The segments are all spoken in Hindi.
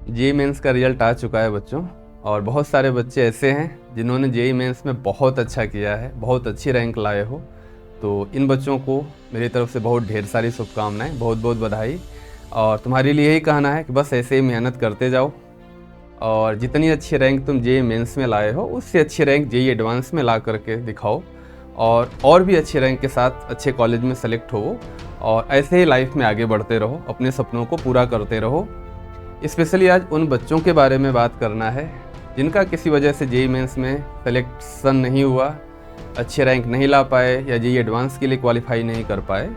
जेईई मेंस का रिजल्ट आ चुका है बच्चों, और बहुत सारे बच्चे ऐसे हैं जिन्होंने जेईई मेंस में बहुत अच्छा किया है, बहुत अच्छी रैंक लाए हो। तो इन बच्चों को मेरी तरफ से बहुत ढेर सारी शुभकामनाएं, बहुत बहुत बधाई। और तुम्हारे लिए यही कहना है कि बस ऐसे ही मेहनत करते जाओ, और जितनी अच्छी रैंक तुम जेईई मेंस में लाए हो उससे अच्छी रैंक जेईई एडवांस में ला करके दिखाओ, और भी अच्छी रैंक के साथ अच्छे कॉलेज में सेलेक्ट हो, और ऐसे ही लाइफ में आगे बढ़ते रहो, अपने सपनों को पूरा करते रहो। स्पेशली आज उन बच्चों के बारे में बात करना है जिनका किसी वजह से जेईई मेंस में सिलेक्शन नहीं हुआ, अच्छे रैंक नहीं ला पाए, या जेईई एडवांस के लिए क्वालिफाई नहीं कर पाए।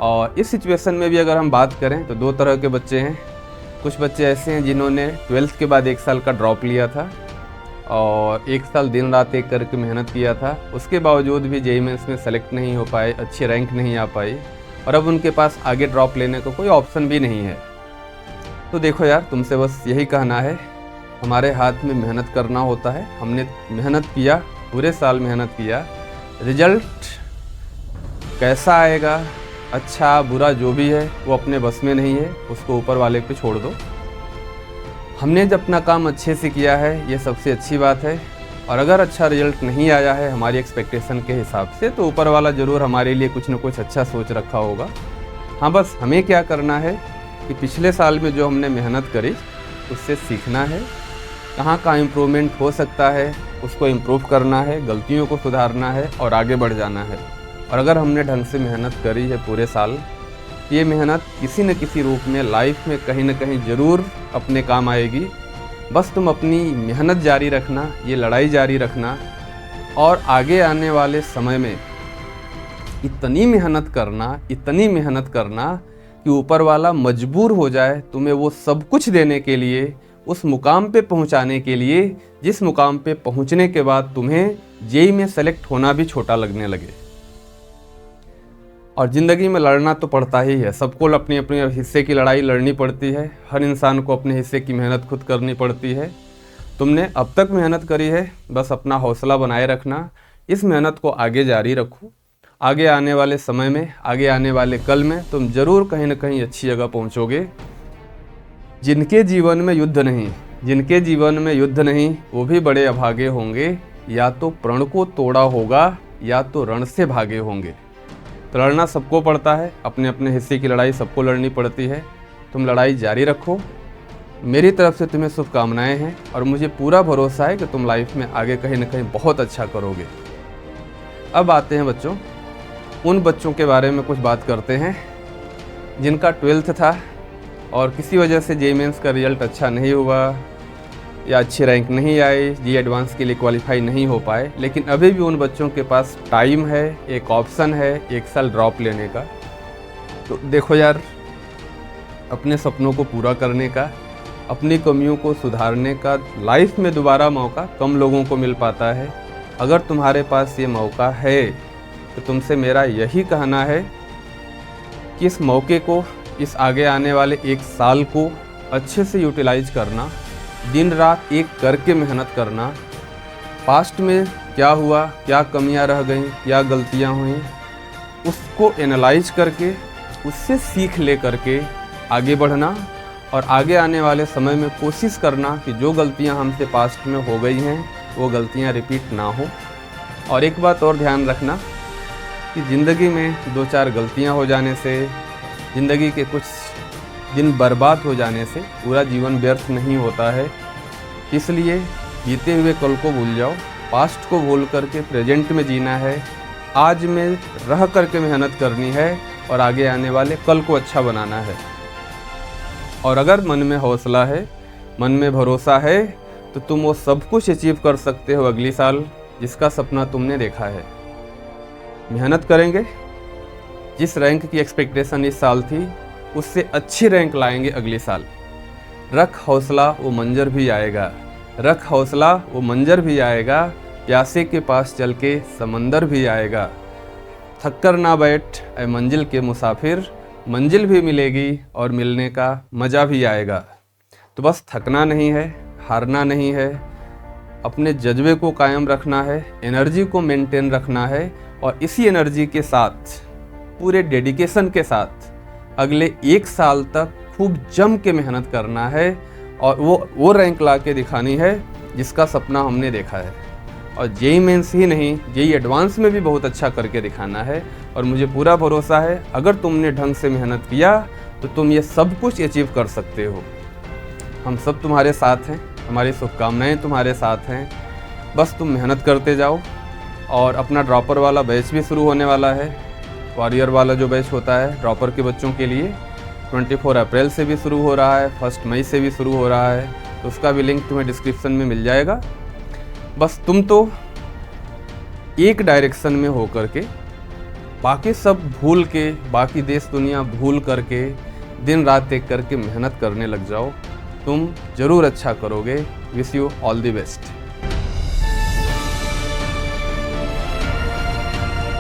और इस सिचुएशन में भी अगर हम बात करें तो दो तरह के बच्चे हैं। कुछ बच्चे ऐसे हैं जिन्होंने 12th के बाद 1 साल का ड्रॉप लिया था और 1 साल दिन रात एक करके मेहनत किया था, उसके बावजूद भी जेईई मेंस में सेलेक्ट नहीं हो पाए, अच्छी रैंक नहीं आ पाई, और अब उनके पास आगे ड्रॉप लेने का कोई ऑप्शन भी नहीं है। तो देखो यार, तुमसे बस यही कहना है, हमारे हाथ में मेहनत करना होता है। हमने मेहनत किया, पूरे साल मेहनत किया, रिजल्ट कैसा आएगा, अच्छा बुरा जो भी है वो अपने बस में नहीं है, उसको ऊपर वाले पे छोड़ दो। हमने जब अपना काम अच्छे से किया है, ये सबसे अच्छी बात है। और अगर अच्छा रिजल्ट नहीं आया है हमारी एक्सपेक्टेशन के हिसाब से, तो ऊपर वाला ज़रूर हमारे लिए कुछ न कुछ अच्छा सोच रखा होगा। हाँ, बस हमें क्या करना है कि पिछले साल में जो हमने मेहनत करी उससे सीखना है, कहाँ इम्प्रूवमेंट हो सकता है उसको इम्प्रूव करना है, गलतियों को सुधारना है और आगे बढ़ जाना है। और अगर हमने ढंग से मेहनत करी है पूरे साल, ये मेहनत किसी न किसी रूप में लाइफ में कहीं न कहीं ज़रूर अपने काम आएगी। बस तुम अपनी मेहनत जारी रखना, ये लड़ाई जारी रखना, और आगे आने वाले समय में इतनी मेहनत करना कि ऊपर वाला मजबूर हो जाए तुम्हें वो सब कुछ देने के लिए, उस मुकाम पे पहुंचाने के लिए जिस मुकाम पे पहुंचने के बाद तुम्हें जेईई में सेलेक्ट होना भी छोटा लगने लगे। और ज़िंदगी में लड़ना तो पड़ता ही है, सबको अपने अपने हिस्से की लड़ाई लड़नी पड़ती है, हर इंसान को अपने हिस्से की मेहनत खुद करनी पड़ती है। तुमने अब तक मेहनत करी है, बस अपना हौसला बनाए रखना, इस मेहनत को आगे जारी रखो। आगे आने वाले समय में, आगे आने वाले कल में तुम ज़रूर कहीं न कहीं अच्छी जगह पहुँचोगे। जिनके जीवन में युद्ध नहीं वो भी बड़े अभागे होंगे, या तो प्रण को तोड़ा होगा या तो रण से भागे होंगे। तो लड़ना सबको पड़ता है, अपने अपने हिस्से की लड़ाई सबको लड़नी पड़ती है। तुम लड़ाई जारी रखो, मेरी तरफ से तुम्हें शुभकामनाएं हैं, और मुझे पूरा भरोसा है कि तुम लाइफ में आगे कहीं न कहीं बहुत अच्छा करोगे। अब आते हैं बच्चों, उन बच्चों के बारे में कुछ बात करते हैं जिनका 12th था और किसी वजह से जेईई मेंस का रिजल्ट अच्छा नहीं हुआ, या अच्छी रैंक नहीं आई, जेईई एडवांस के लिए क्वालिफाई नहीं हो पाए। लेकिन अभी भी उन बच्चों के पास टाइम है, एक ऑप्शन है 1 साल ड्रॉप लेने का। तो देखो यार, अपने सपनों को पूरा करने का, अपनी कमियों को सुधारने का लाइफ में दोबारा मौका कम लोगों को मिल पाता है। अगर तुम्हारे पास ये मौका है तो तुमसे मेरा यही कहना है कि इस मौके को, इस आगे आने वाले 1 साल को अच्छे से यूटिलाइज करना, दिन रात एक करके मेहनत करना। पास्ट में क्या हुआ, क्या कमियां रह गईं, क्या गलतियां हुई, उसको एनालाइज करके उससे सीख ले करके आगे बढ़ना, और आगे आने वाले समय में कोशिश करना कि जो गलतियां हमसे पास्ट में हो गई हैं वो गलतियां रिपीट ना हो। और एक बात और ध्यान रखना कि ज़िंदगी में 2-4 गलतियां हो जाने से, ज़िंदगी के कुछ दिन बर्बाद हो जाने से पूरा जीवन व्यर्थ नहीं होता है। इसलिए बीते हुए कल को भूल जाओ, पास्ट को भूल करके प्रेजेंट में जीना है, आज में रह करके मेहनत करनी है, और आगे आने वाले कल को अच्छा बनाना है। और अगर मन में हौसला है, मन में भरोसा है, तो तुम वो सब कुछ अचीव कर सकते हो अगली साल, जिसका सपना तुमने देखा है। मेहनत करेंगे, जिस रैंक की एक्सपेक्टेशन इस साल थी उससे अच्छी रैंक लाएंगे अगले साल। रख हौसला, वो मंजर भी आएगा, रख हौसला, वो मंजर भी आएगा, प्यासे के पास चल के समंदर भी आएगा। थक कर ना बैठ ऐ मंजिल के मुसाफिर, मंजिल भी मिलेगी और मिलने का मज़ा भी आएगा। तो बस थकना नहीं है, हारना नहीं है, अपने जज्बे को कायम रखना है, एनर्जी को मेंटेन रखना है, और इसी एनर्जी के साथ, पूरे डेडिकेशन के साथ अगले 1 साल तक खूब जम के मेहनत करना है। और वो रैंक ला के दिखानी है जिसका सपना हमने देखा है। और जेईई मेंस ही नहीं, जेईई एडवांस में भी बहुत अच्छा करके दिखाना है। और मुझे पूरा भरोसा है अगर तुमने ढंग से मेहनत किया तो तुम ये सब कुछ अचीव कर सकते हो। हम सब तुम्हारे साथ हैं, हमारी शुभकामनाएं तुम्हारे साथ हैं। बस तुम मेहनत करते जाओ। और अपना ड्रॉपर वाला बैच भी शुरू होने वाला है। वॉरियर वाला जो बैच होता है ड्रॉपर के बच्चों के लिए 24 अप्रैल से भी शुरू हो रहा है, 1 मई से भी शुरू हो रहा है। तो उसका भी लिंक तुम्हें डिस्क्रिप्शन में मिल जाएगा। बस तुम तो एक डायरेक्शन में हो करके बाकी सब भूल के, बाकी देश दुनिया भूल करके दिन रात एक करके मेहनत करने लग जाओ। तुम ज़रूर अच्छा करोगे। Wish you all the best.